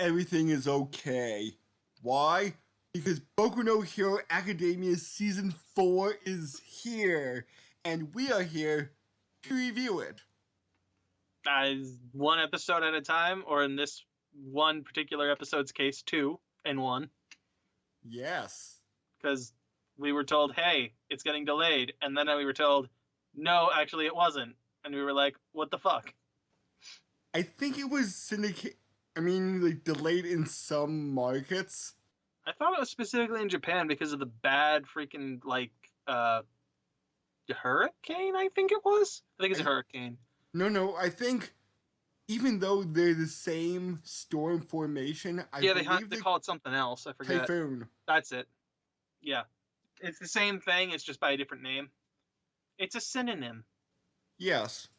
everything is okay. Why? Because Boku no Hero Academia Season 4 is here, and we are here to review it. One episode at a time, or in this one particular episode's case, 2 in 1. Yes. Because we were told, hey, it's getting delayed, and then we were told, no, actually it wasn't. And we were like, what the fuck? I think it was delayed in some markets. I thought it was specifically in Japan because of the bad freaking, hurricane, I think it was? I think it's a hurricane. No, I think even though they're the same storm formation, they call it something else. I forget. Typhoon. That's it. Yeah. It's the same thing, it's just by a different name. It's a synonym. Yes.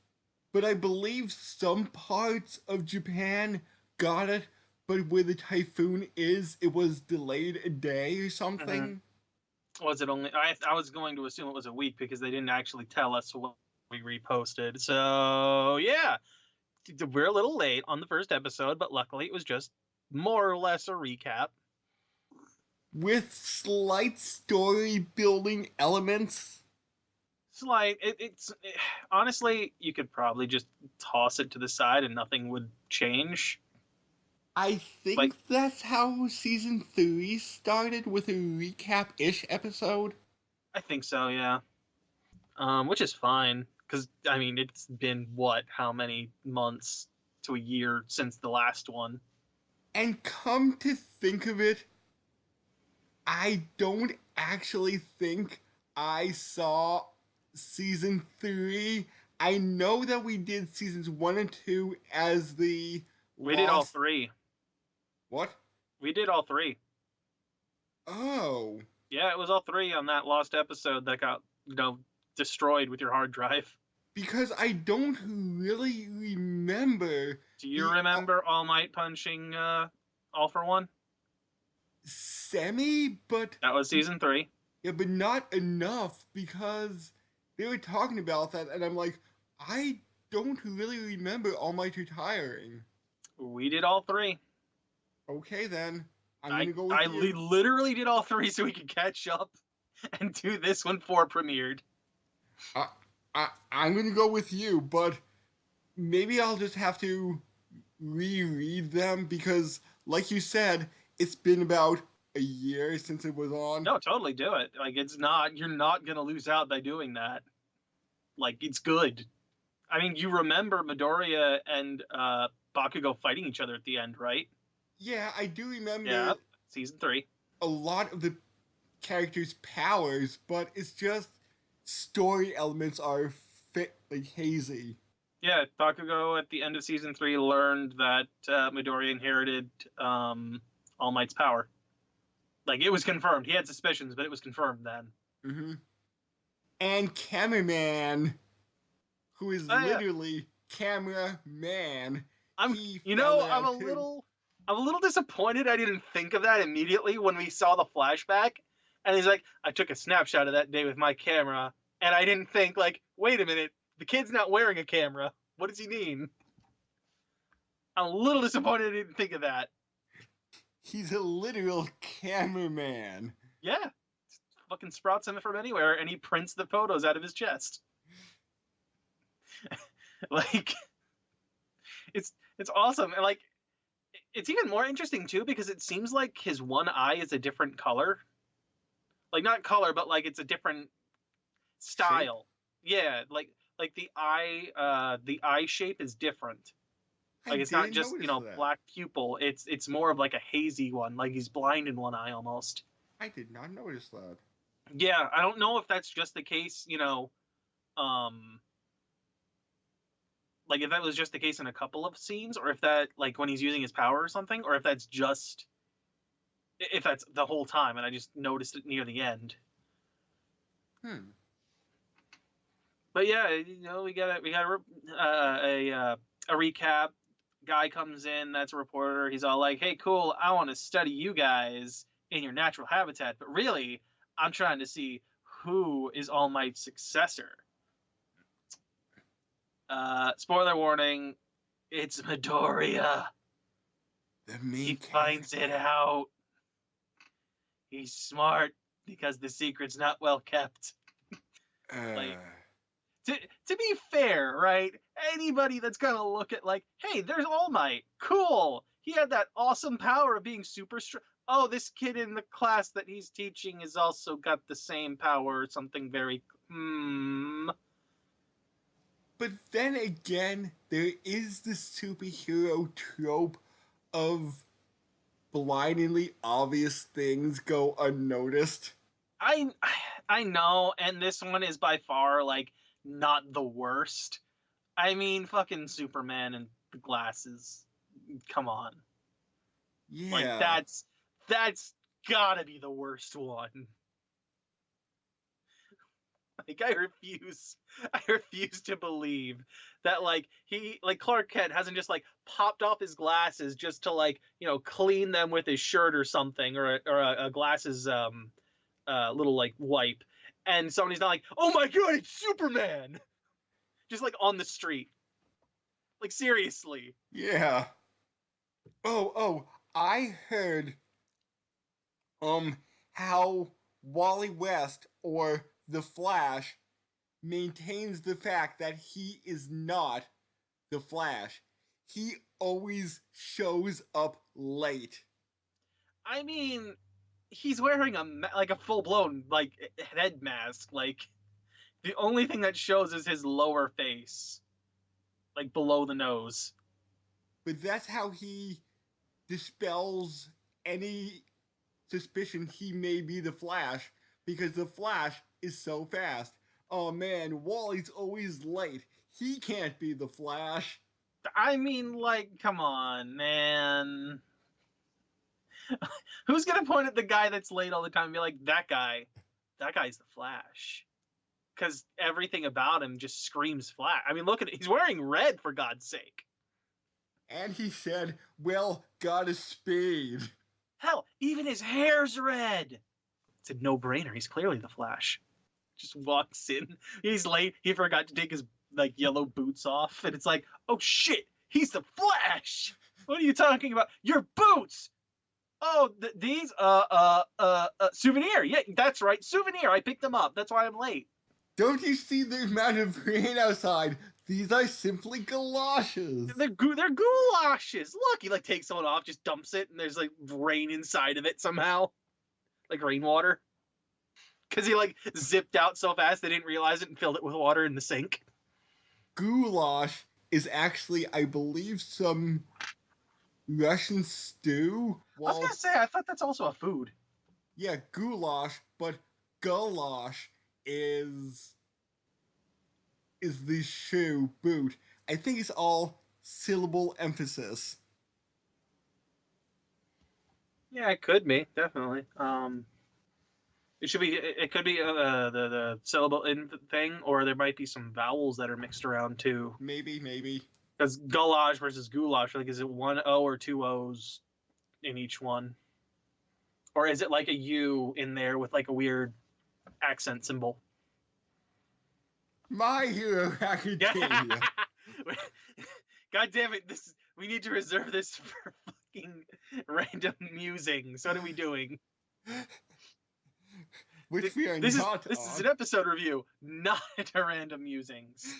But I believe some parts of Japan got it, but where the typhoon is, it was delayed a day or something. Mm-hmm. Was it only... I was going to assume it was a week because they didn't actually tell us what we reposted. So, yeah. We're a little late on the first episode, but luckily it was just more or less a recap. With slight story-building elements. Slight. Honestly, you could probably just toss it to the side and nothing would change. I think that's how Season 3 started, with a recap-ish episode. I think so, yeah. Which is fine, because, I mean, it's been, how many months to a year since the last one? And come to think of it, I don't actually think I saw Season 3. I know that we did Seasons 1 and 2 as the... We did all 3. What? We did all 3. Oh. Yeah, it was all 3 on that lost episode that got, destroyed with your hard drive. Because I don't really remember... Do you remember All Might punching All for One? Semi, but... That was Season 3. Yeah, but not enough, because they were talking about that, and I'm like, I don't really remember All Might retiring. We did all 3. Okay, then. I'm going to go with you. I literally did all 3 so we could catch up and do this when 4 premiered. I'm going to go with you, but maybe I'll just have to reread them, because, like you said, it's been about a year since it was on. No, totally do it. You're not going to lose out by doing that. It's good. I mean, you remember Midoriya and Bakugo fighting each other at the end, right? Yeah, I do remember. Yeah, Season 3. A lot of the characters' powers, but it's just story elements are hazy. Yeah, Bakugo at the end of Season 3 learned that Midoriya inherited All Might's power. It was confirmed. He had suspicions, but it was confirmed then. Mm-hmm. And Cameraman, who is literally Camera Man. I'm a little disappointed I didn't think of that immediately when we saw the flashback. And he's like, I took a snapshot of that day with my camera, and I didn't think, wait a minute, the kid's not wearing a camera. What does he mean? I'm a little disappointed I didn't think of that. He's a literal cameraman. Yeah. Fucking sprouts him from anywhere, and he prints the photos out of his chest. It's awesome. And, it's even more interesting, too, because it seems like his one eye is a different color. Not color, but, it's a different style. Shape? Yeah, the eye shape is different. It's not just, black pupil. It's more of a hazy one. He's blind in one eye almost. I did not notice that. Yeah, I don't know if that's just the case, if that was just the case in a couple of scenes, or if that, when he's using his power or something, or if that's the whole time, and I just noticed it near the end. But yeah, we got a recap. Guy comes in, that's a reporter. He's all like, hey, cool, I want to study you guys in your natural habitat, but really, I'm trying to see who is All Might's successor. Spoiler warning, it's Midoriya. The main He finds it character. out. He's smart because the secret's not well kept. Uh, Like, to be fair, right? Anybody that's gonna look at like, hey, there's All Might, cool. He had that awesome power of being super strong. Oh, this kid in the class that he's teaching has also got the same power or something very. but then again, there is the superhero trope of blindingly obvious things go unnoticed. I I know, and this one is by far like not the worst. I mean, fucking Superman and the glasses. Come on, like Yeah. that's gotta be the worst one. Like I refuse to believe that like he like Clark Kent hasn't just like popped off his glasses just to like clean them with his shirt or something or a glasses little like wipe, and somebody's not like, oh my god, it's Superman, just like on the street, like seriously. Yeah. Oh, I heard um how Wally West or the Flash maintains the fact that he is not the Flash. He always shows up late. I mean, he's wearing like a full blown like head mask. Like the only thing that shows is his lower face, like below the nose. But that's how he dispels any suspicion he may be the Flash because the Flash is so fast. Oh man, Wally's always late. He can't be the Flash. I mean, like, come on, man. Who's gonna point at the guy that's late all the time and be like, that guy's the Flash? Because everything about him just screams Flash. I mean, look at it. He's wearing red, for God's sake. And he said, well, got a speed. Hell, even his hair's red. It's a no-brainer. He's clearly the Flash. Just walks in. He's late. He forgot to take his like yellow boots off, and it's like, oh shit, he's the Flash. What are you talking about? Your boots. Oh, these souvenir. Yeah, that's right, souvenir. I picked them up. That's why I'm late. Don't you see the amount of rain outside? These are simply galoshes. They're goulashes. Look, he like takes someone off, just dumps it, and there's like rain inside of it somehow, like rainwater. Because he like zipped out so fast they didn't realize it and filled it with water in the sink. Goulash is actually, I believe, some Russian stew. I was gonna Well, say, I thought that's also a food. yeah, goulash, but gulash is the shoe boot. I think it's all syllable emphasis. Yeah, it could be definitely. It should be. It could be the syllable in thing, or there might be some vowels that are mixed around too. Maybe. Because goulash versus goulash, like, is it one O or two O's in each one, or is it like a U in there with like a weird accent symbol? My Hero Academia. God damn it! We need to reserve this for fucking random musings. What are we doing? Which we are This not is an on. episode review, not a random musings.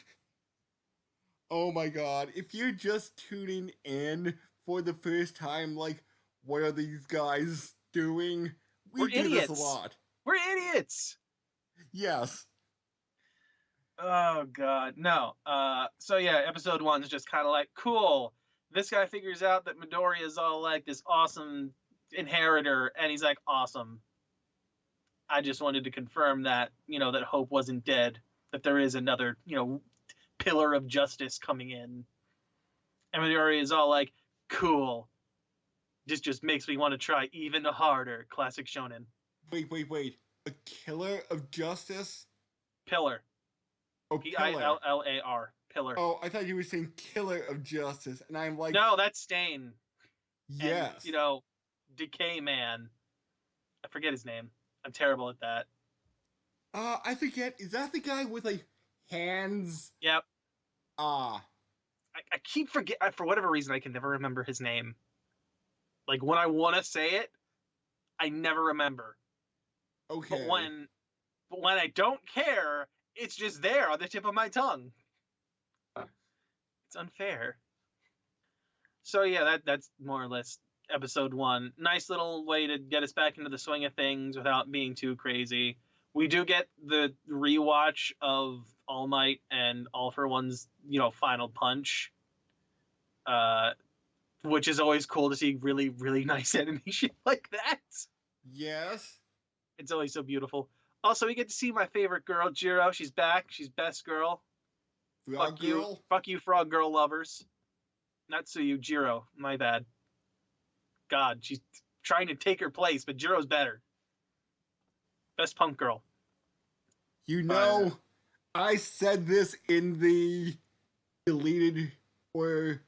Oh my god. If you're just tuning in for the first time, like, what are these guys doing? We're We do this a idiots. lot. We're idiots. Yes. Oh god, no. So yeah, episode 1 is just kind of like, cool. This guy figures out that Midoriya is all like this awesome inheritor, and he's like, awesome. I just wanted to confirm that, that Hope wasn't dead, that there is another, pillar of justice coming in. And Midoriya is all like, cool. This just makes me want to try even harder. Classic shonen. Wait. A killer of justice? Pillar. Oh, pillar. Pillar. Pillar. Oh, I thought you were saying killer of justice, and I'm like, No, that's Stain. And, yes. Decay Man. I forget his name. I'm terrible at that. I forget. Is that the guy with like hands? Yep. Ah, I keep forget for whatever reason I can never remember his name. Like when I want to say it, I never remember. But Okay. when I don't care, it's just there on the tip of my tongue. It's unfair. So yeah, that's more or less episode 1. Nice little way to get us back into the swing of things without being too crazy. We do get the rewatch of All Might and All for One's, final punch, uh, which is always cool to see really, really nice animation like that. Yes. It's always so beautiful. Also, we get to see my favorite girl, Jiro. She's back. She's best girl. Frog Girl. Fuck you, frog girl lovers. Natsuyu, Jiro. My bad. God, she's trying to take her place, but Jiro's better. Best punk girl. You know, I said this in the deleted, or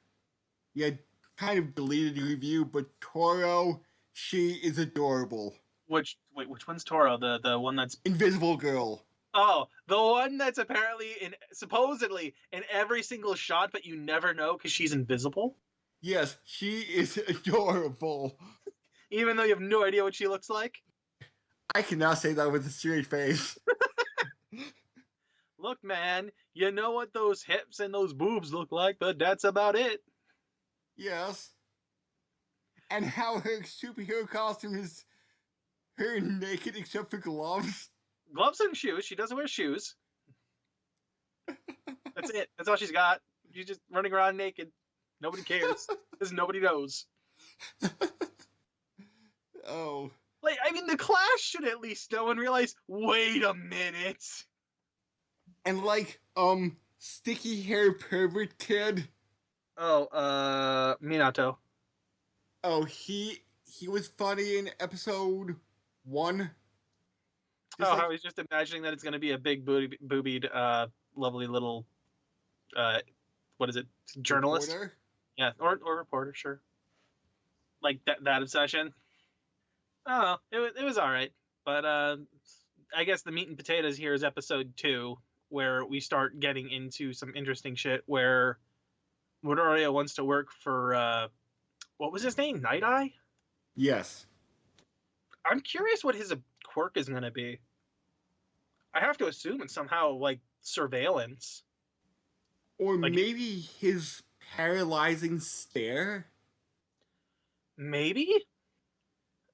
yeah, kind of deleted review, but Toro, she is adorable. Which one's Toro? The one that's Invisible Girl. Oh, the one that's apparently supposedly in every single shot, but you never know because she's invisible. Yes, she is adorable. Even though you have no idea what she looks like. I cannot say that with a straight face. Look, man, you know what those hips and those boobs look like, but that's about it. Yes. And how her superhero costume is her naked except for gloves. Gloves and shoes. She doesn't wear shoes. That's it. That's all she's got. She's just running around naked. Nobody cares. Because nobody knows. Oh. Like, I mean, the Clash should at least know and realize, wait a minute. And like, sticky hair pervert kid. Oh, Minato. Oh, he was funny in episode 1. Just how he's just imagining that it's going to be a big boobied, lovely little, what is it, journalist? Reporter? Yeah, or reporter, sure. Like that obsession. I don't know. It was all right, but I guess the meat and potatoes here is episode 2, where we start getting into some interesting shit. Where Midoriya wants to work for what was his name? Night Eye? Yes. I'm curious what his quirk is going to be. I have to assume it's somehow like surveillance. Or like, maybe his paralyzing stare? Maybe?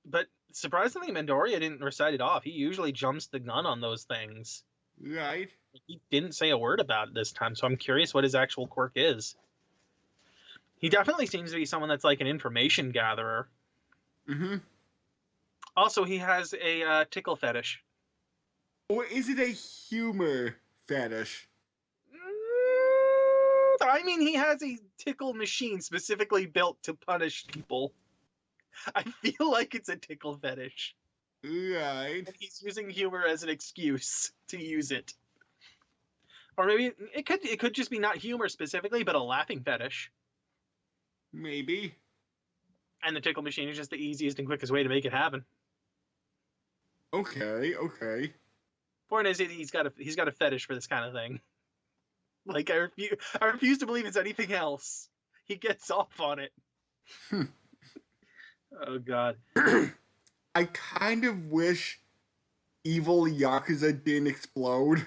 But surprisingly, Midoriya didn't recite it off. He usually jumps the gun on those things. Right. He didn't say a word about it this time, so I'm curious what his actual quirk is. He definitely seems to be someone that's like an information gatherer. Mm-hmm. Also, he has a tickle fetish. Or is it a humor fetish? I mean, he has a tickle machine specifically built to punish people. I feel like it's a tickle fetish. Right. And he's using humor as an excuse to use it. Or maybe it could just be not humor specifically, but a laughing fetish. Maybe. And the tickle machine is just the easiest and quickest way to make it happen. Okay. Point is, he's got a fetish for this kind of thing. Like I refuse to believe it's anything else. He gets off on it. Oh God. I kind of wish evil Yakuza didn't explode.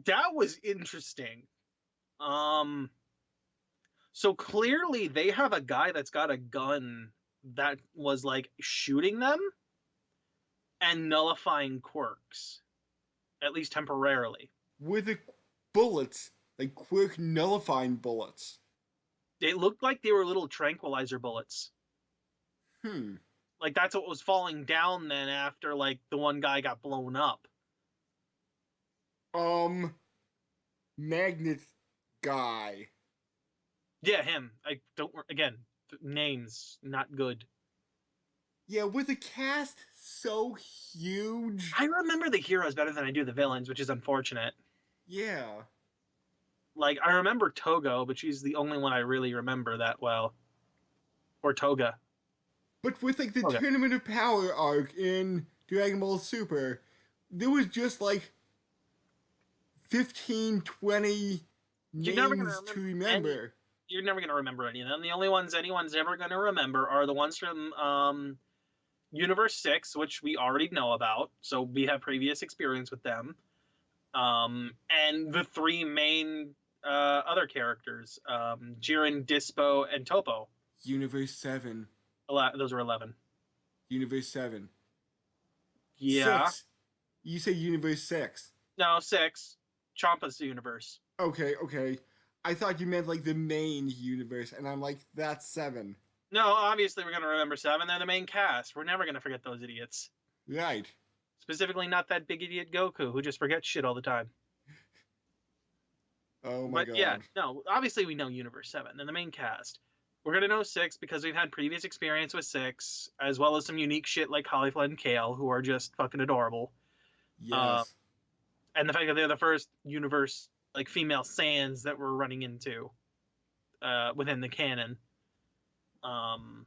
That was interesting. So clearly they have a guy that's got a gun that was like shooting them and nullifying quirks, at least temporarily. With the bullets, like quirk nullifying bullets. It looked like they were little tranquilizer bullets. Like that's what was falling down then after like the one guy got blown up. Magnet guy. Yeah, him. I don't again, names not good. Yeah, with a cast so huge. I remember the heroes better than I do the villains, which is unfortunate. Yeah. Like I remember Togo, but she's the only one I really remember that well. Or Toga. But with like the Tournament of Power arc in Dragon Ball Super, there was just like 15, 20 names to remember. you're never going to remember any of them. The only ones anyone's ever going to remember are the ones from Universe 6, which we already know about, so we have previous experience with them. And the three main other characters, Jiren, Dispo, and Topo. Universe 7. Those are 11. Universe 7. Yeah. 6. You say Universe 6. No, 6. Champa's universe. Okay. I thought you meant like the main universe, and I'm like, that's 7. No, obviously we're going to remember 7. They're the main cast. We're never going to forget those idiots. Right. Specifically not that big idiot Goku, who just forgets shit all the time. Oh my god. Yeah, no, obviously we know Universe 7 and the main cast. We're going to know 6 because we've had previous experience with 6, as well as some unique shit like Cauliflower and Kale, who are just fucking adorable. Yes. And the fact that they're the first universe, like, female Saiyans that we're running into within the canon. And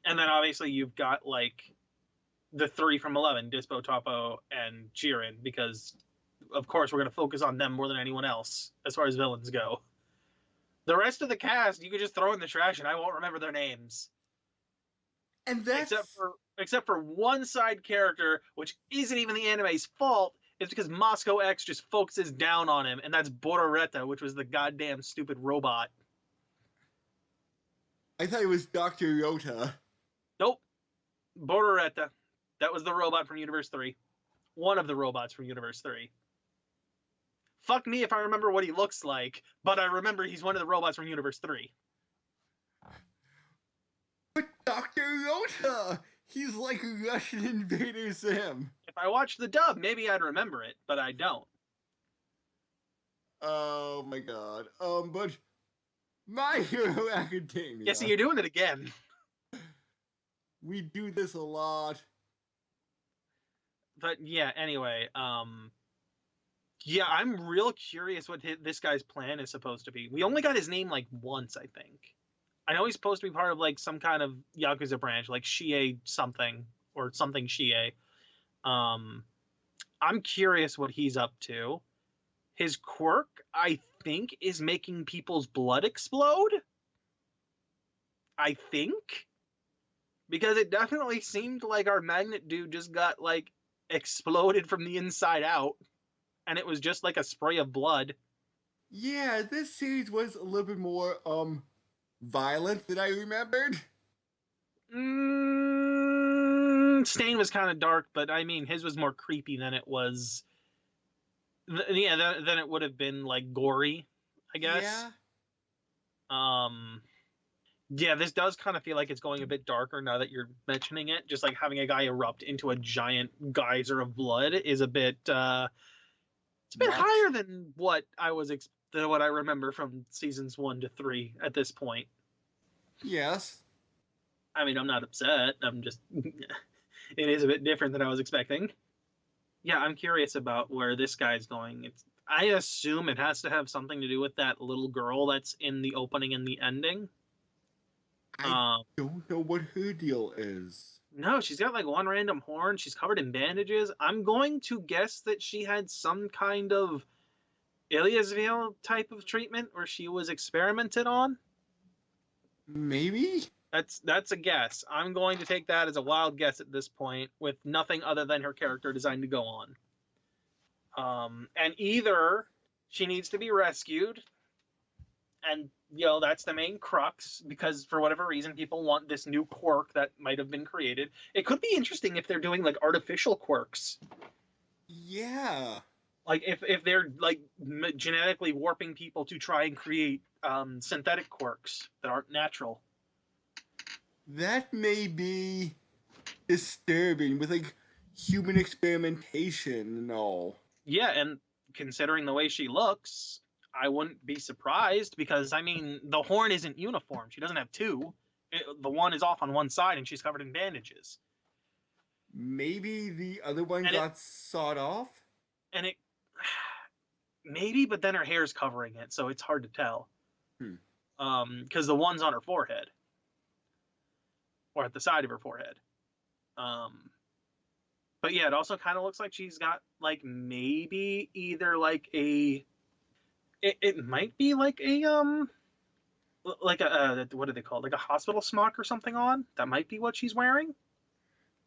then obviously you've got, like, the 3 from 11, Dispo, Topo, and Jiren, because, of course, we're going to focus on them more than anyone else as far as villains go. The rest of the cast, you could just throw in the trash and I won't remember their names. And that's... Except for one side character, which isn't even the anime's fault. It's because Moscow X just focuses down on him, and that's Bororetta, which was the goddamn stupid robot. I thought it was Dr. Yota. Nope. Bororetta. That was the robot from Universe 3. One of the robots from Universe 3. Fuck me if I remember what he looks like, but I remember he's one of the robots from Universe 3. But Dr. Yota! He's like Russian Invader Zim. If I watched the dub, maybe I'd remember it, but I don't. Oh my god. But My Hero Academia. Yeah, see, you're doing it again. We do this a lot. But yeah, anyway, yeah, I'm real curious what this guy's plan is supposed to be. We only got his name like once, I think. I know he's supposed to be part of like some kind of Yakuza branch, like Shie something or something Shie. I'm curious what he's up to. His quirk, I think, is making people's blood explode. I think. Because it definitely seemed like our magnet dude just got like exploded from the inside out. And it was just like a spray of blood. Yeah, this series was a little bit more, violent than I remembered. Stain was kind of dark, but I mean, his was more creepy than it was. Yeah, than it would have been like gory, I guess. Yeah. Yeah, this does kind of feel like it's going a bit darker now that you're mentioning it. Just like having a guy erupt into a giant geyser of blood is a bit. It's a bit higher than what I remember from seasons 1 to 3 at this point. Yes. I mean, I'm not upset. I'm just, it is a bit different than I was expecting. Yeah, I'm curious about where this guy's going. I assume it has to have something to do with that little girl that's in the opening and the ending. I don't know what her deal is. No, she's got like one random horn. She's covered in bandages. I'm going to guess that she had some kind of Ilyasville type of treatment where she was experimented on. Maybe? That's a guess. I'm going to take that as a wild guess at this point with nothing other than her character design to go on. And either she needs to be rescued, and that's the main crux, because for whatever reason people want this new quirk that might have been created. It could be interesting if they're doing like artificial quirks. Yeah. Like if they're like genetically warping people to try and create synthetic quirks that aren't natural. That may be disturbing with like human experimentation and all. Yeah, and considering the way she looks, I wouldn't be surprised, because I mean the horn isn't uniform. She doesn't have two. The one is off on one side and she's covered in bandages. Maybe the other one got sawed off? And it maybe, but then her hair's covering it, so it's hard to tell. Because the one's on her forehead. Or at the side of her forehead. But yeah, it also kind of looks like she's got like maybe either like it might be like a like a what are they called? Like a hospital smock or something on. That might be what she's wearing,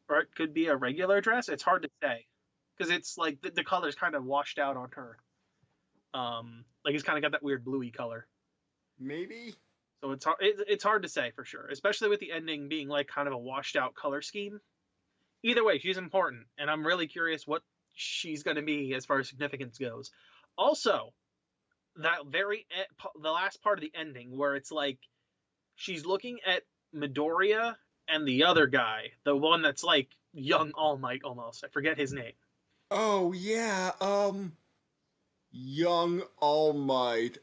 or it could be a regular dress. It's hard to say because it's like the color's kind of washed out on her. Like it's kind of got that weird bluey color. Maybe. So it's hard to say for sure, especially with the ending being like kind of a washed out color scheme. Either way, she's important, and I'm really curious what she's going to be as far as significance goes. Also, that the last part of the ending where it's like she's looking at Midoriya and the other guy, the one that's like young All Might almost. I forget his name. Oh yeah, Young All Might.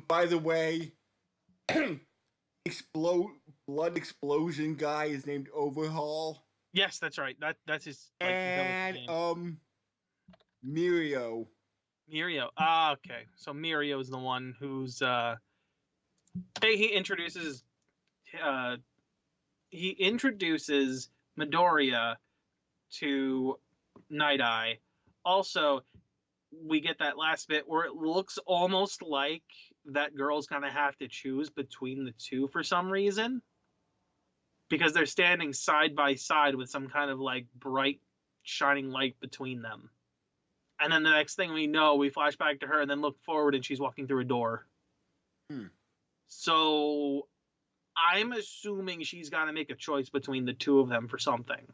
By the way, explode blood explosion guy is named Overhaul. Yes, that's right. That's his like And name. Mirio. Mirio. Okay. So Mirio is the one who's he introduces uh Midoriya to Night Eye. Also, we get that last bit where it looks almost like that girl's gonna have to choose between the two for some reason, because they're standing side by side with some kind of like bright shining light between them. And then the next thing we know, we flash back to her and then look forward and she's walking through a door. So I'm assuming she's got to make a choice between the two of them for something.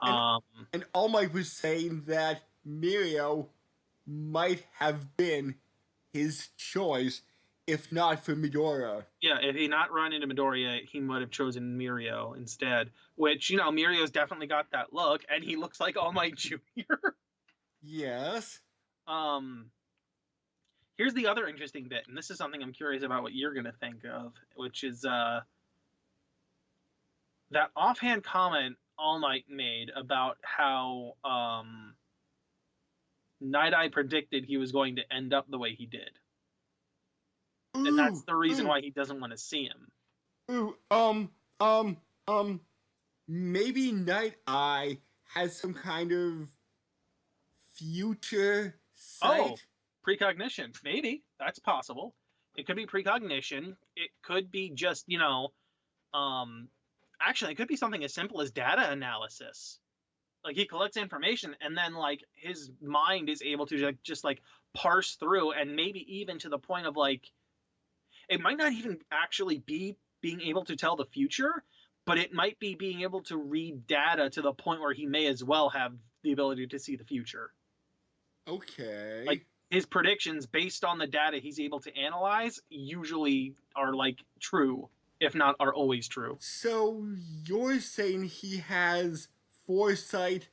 And All Might was saying that Mirio might have been his choice if not for Midoriya. Yeah, if he not run into Midoriya, he might have chosen Mirio instead. Which, you know, Mirio's definitely got that look, and he looks like All Might Jr. Yes. Here's the other interesting bit, and this is something I'm curious about what you're gonna think of, which is that offhand comment All Might made about how Night Eye predicted he was going to end up the way he did. And that's the reason why he doesn't want to see him. Maybe Night Eye has some kind of future sight. Oh, precognition. Maybe. That's possible. It could be precognition. It could be just, you know, actually, it could be something as simple as data analysis. Like he collects information and then like his mind is able to just like parse through, and maybe even to the point of like, it might not even actually be being able to tell the future, but it might be being able to read data to the point where he may as well have the ability to see the future. Okay. Like his predictions based on the data he's able to analyze usually are like true, if not are always true. So you're saying he has foresight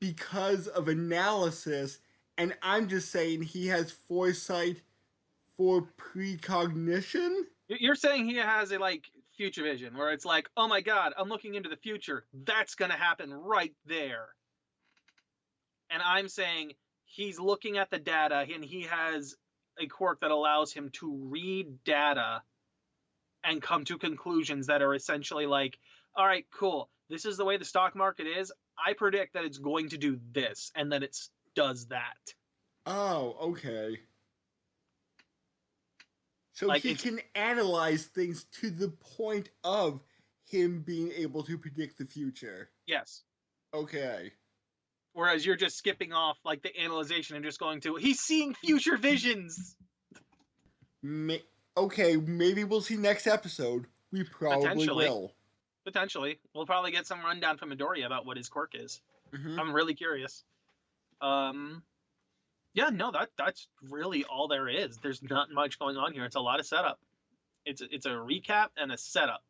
because of analysis, and I'm just saying he has foresight for precognition? You're saying he has a like future vision where it's like, oh my god, I'm looking into the future. That's gonna happen right there. And I'm saying he's looking at the data and he has a quirk that allows him to read data and come to conclusions that are essentially like, all right, cool. This is the way the stock market is. I predict that it's going to do this, and then it does that. Oh, okay. So like he can analyze things to the point of him being able to predict the future. Yes. Okay. Whereas you're just skipping off like the analyzation and just going to, he's seeing future visions. Okay, maybe we'll see next episode. We probably will. Potentially. We'll probably get some rundown from Midoriya about what his quirk is. Mm-hmm. I'm really curious. Yeah, no, that's really all there is. There's not much going on here. It's a lot of setup. It's a recap and a setup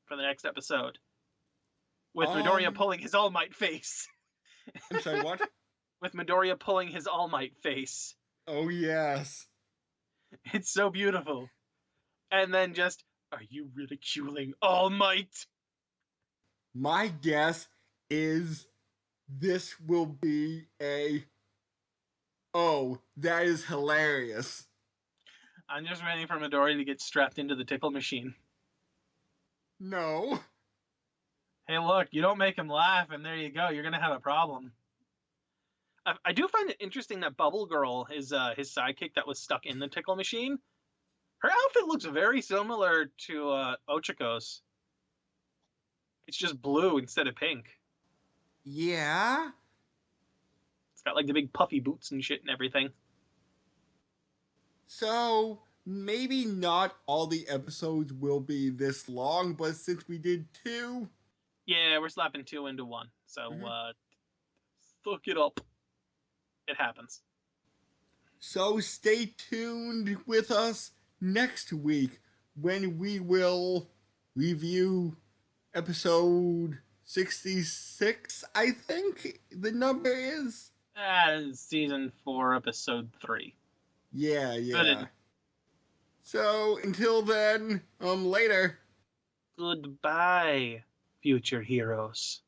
for the next episode. With Midoriya pulling his All Might face. I'm sorry, what? With Midoriya pulling his All Might face. Oh, yes. It's so beautiful. And then just, are you ridiculing All Might? My guess is this will be a, oh, that is hilarious. I'm just waiting for Midoriya to get strapped into the tickle machine. No. Hey, look, you don't make him laugh, and there you go. You're going to have a problem. I do find it interesting that Bubble Girl, his sidekick that was stuck in the tickle machine, her outfit looks very similar to Ochiko's. It's just blue instead of pink. Yeah. It's got like the big puffy boots and shit and everything. So maybe not all the episodes will be this long, but since we did two, Yeah, we're slapping two into one. So mhm. Look it up. It happens. So stay tuned with us next week when we will review episode 66, I think the number is. Season 4, episode 3. Yeah, Good. yeah. So until then, later. Goodbye, future heroes.